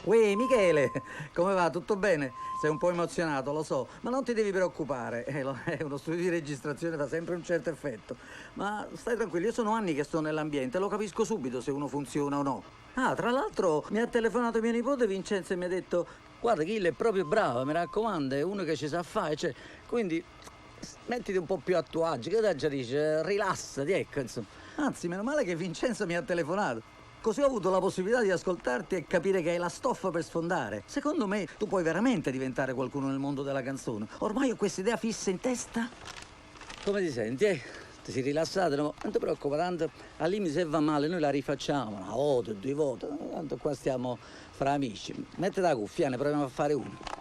Uè, Michele, come va? Tutto bene? Sei un po' emozionato, lo so, ma non ti devi preoccupare. Uno studio di registrazione fa sempre un certo effetto. Ma stai tranquillo, io sono anni che sto nell'ambiente, lo capisco subito se uno funziona o no. Ah, tra l'altro mi ha telefonato mio nipote Vincenzo e mi ha detto: guarda, Achille è proprio bravo, mi raccomando, è uno che ci sa fare, cioè, quindi mettiti un po' più a tuo agio, che te già dice, rilassati, ecco, insomma. Anzi, meno male che Vincenzo mi ha telefonato. Così ho avuto la possibilità di ascoltarti e capire che hai la stoffa per sfondare. Secondo me tu puoi veramente diventare qualcuno nel mondo della canzone. Ormai ho questa idea fissa in testa. Come ti senti, Ti sei rilassato? No? Non ti preoccupare, tanto al limite se va male noi la rifacciamo, una volta, 2 volte. Tanto qua stiamo fra amici. Mettete la cuffia, ne proviamo a fare uno.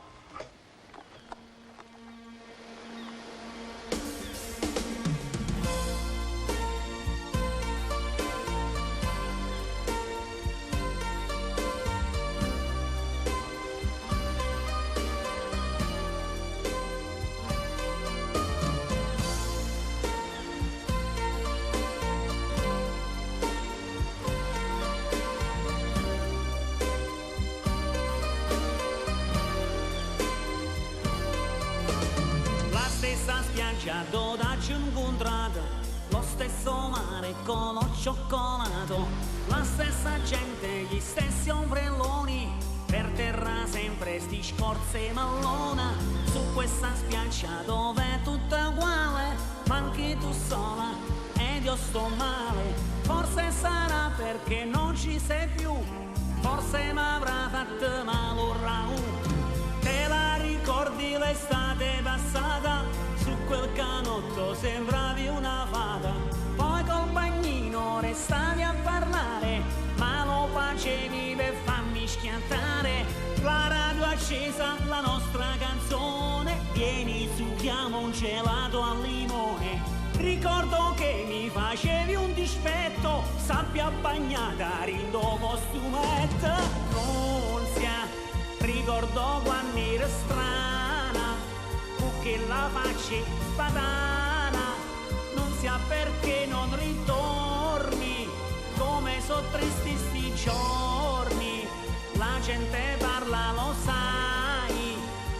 Stessa spiaggia dove ci incontrato, lo stesso mare con lo cioccolato, la stessa gente, gli stessi ombrelloni, per terra sempre sti scorze mallona, su questa spiaggia dove è tutta uguale, ma anche tu sola ed io sto male, forse sarà perché non ci sei più, forse m'avrà fatto male un raù. Te la ricordi l'estate passata? Su quel canotto sembravi una fata. Poi col bagnino restavi a parlare, ma lo facevi per farmi schiantare. La radio accesa, la nostra canzone, vieni su, chiamo un gelato al limone. Ricordo che mi facevi un dispetto, sabbia bagnata, rindo costumetto. Non sia ricordo quando ero strana, che la facci patana, non sia perché non ritorni, come so tristi sti giorni, la gente parla lo sai,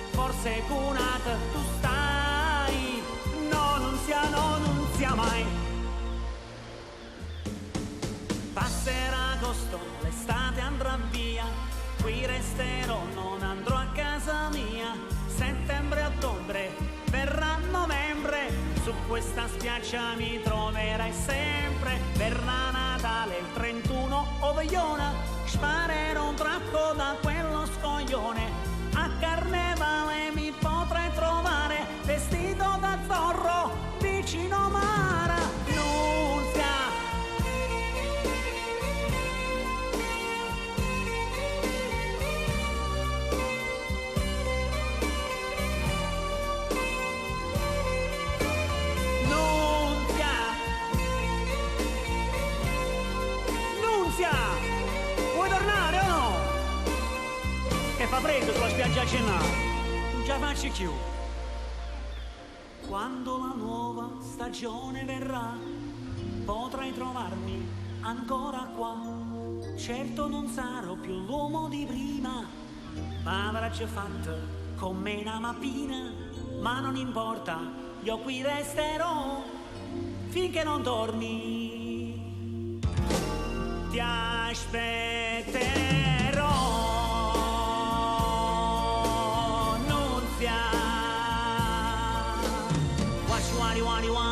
forse cunata tu stai, no non sia mai. Passerà agosto, l'estate andrà via, qui resterò, non andrò a casa mia. Settembre, ottobre, verrà novembre, su questa spiaggia mi troverai sempre. Verrà Natale, il 31 o Vegliona, sparerò un trappo da quello scoglione. A Carnevale mi potrai trovare, vestito da zorro, vicino Mara. Nunzia, vuoi tornare o no? Che fa freddo sulla spiaggia a Cennà, non ce la faccio più. Quando la nuova stagione verrà, potrai trovarmi ancora qua. Certo non sarò più l'uomo di prima, ma avrà già fatto con me una mappina. Ma non importa, io qui resterò finché non torni. Ti aspetterò, Nunzia. Wani wani wani.